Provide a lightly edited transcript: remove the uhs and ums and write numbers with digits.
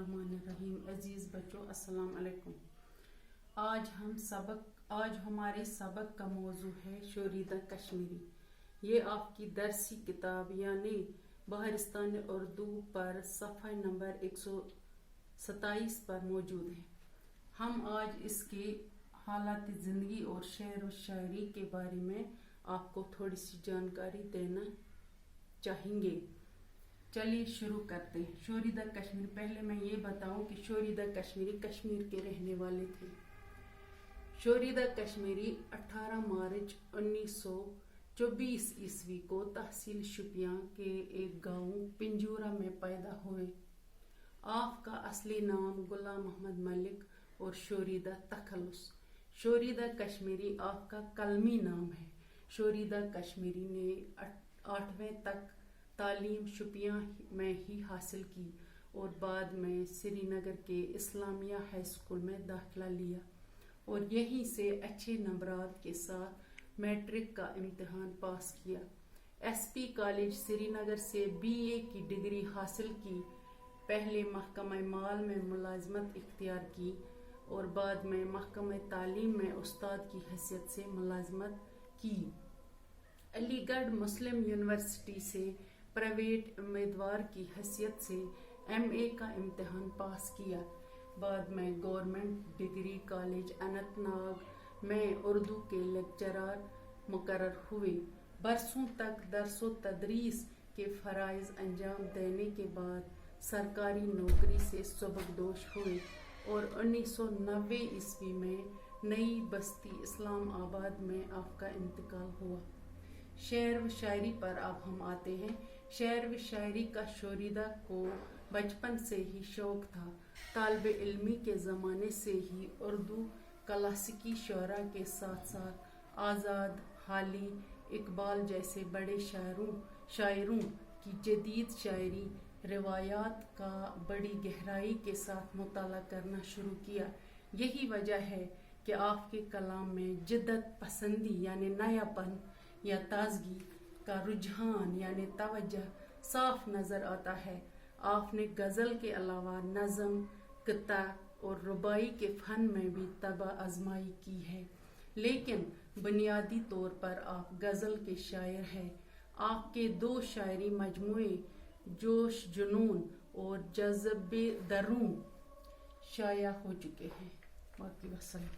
बिस्मिल्लाहिर्रहमानिर्रहीम। अजीज बच्चों, अस्सलाम अलैकुम। आज हमारे सबक का मौजू है शोरीदा कश्मीरी। ये आपकी दरसी किताब यानी बहरिस्तान उर्दू पर सफ़ा नंबर 127 पर मौजूद है। हम आज इसके हालात ज़िंदगी और शेर व शायरी के बारे में आपको थोड़ी सी जानकारी देना चाहेंगे। चलिए शुरू करते हैं। शोरीदा कश्मीरी, पहले मैं ये बताऊं कि शोरीदा कश्मीरी कश्मीर के रहने वाले थे। शोरीदा कश्मीरी 18 मार्च 1924 ईस्वी को तहसील शुपियां के एक गांव पिंजूरा में पैदा हुए। आपका असली नाम गुलाम मोहम्मद मलिक और शोरीदा तखल्लुस। शोरीदा कश्मीरी आपका कलमी नाम है। शोरीदा कश्मीरी ने 8वीं तक तालीम शुपियां में ही हासिल की और बाद में श्रीनगर के इस्लामिया हाई स्कूल में दाखिला लिया और यहीं से अच्छे नंबरात के साथ मैट्रिक का इम्तिहान पास किया। एसपी कॉलेज श्रीनगर से बीए की डिग्री हासिल की। पहले महकमा माल में मुलाजमत इख्तियार की और बाद में महकमा तालीम में उस्ताद की हैसियत से मुलाजमत की। अलीगढ़ मुस्लिम यूनिवर्सिटी से प्राइवेट उम्मीदवार की हैसियत से एमए का इम्तिहान पास किया। बाद में गवर्नमेंट डिग्री कॉलेज अनंतनाग में उर्दू के लेक्चरर मुकर्रर हुए। बरसों तक दरसो तदरीस के फराइज अंजाम देने के बाद सरकारी नौकरी से सबकदोश हुए और 1990 ईस्वी में नई बस्ती इस्लाम आबाद में आपका इंतकाल हुआ। शेर व शायरी पर अब हम आते हैं। शेर व शायरी का शोरीदा को बचपन से ही शौक था। तालिब इल्मी के ज़माने से ही उर्दू क्लासिकी शोरा के साथ साथ आज़ाद, हाली, इकबाल जैसे बड़े शायरों की जदीद शायरी रिवायात का बड़ी गहराई के साथ मुताला करना शुरू किया। यही वजह है कि आपके कलाम में जिद्दत पसंदी यानी नयापन या ताजगी का रुझान यानी तवज्जो साफ नजर आता है। आपने गजल के अलावा नज़म, किता और रुबाई के फन में भी तबा आजमाई की है, लेकिन बुनियादी तौर पर आप गजल के शायर हैं। आपके 2 शायरी मजमूए जोश जुनून और जज़्बे दरूं शाया हो चुके हैं। बाकी वसल्लम।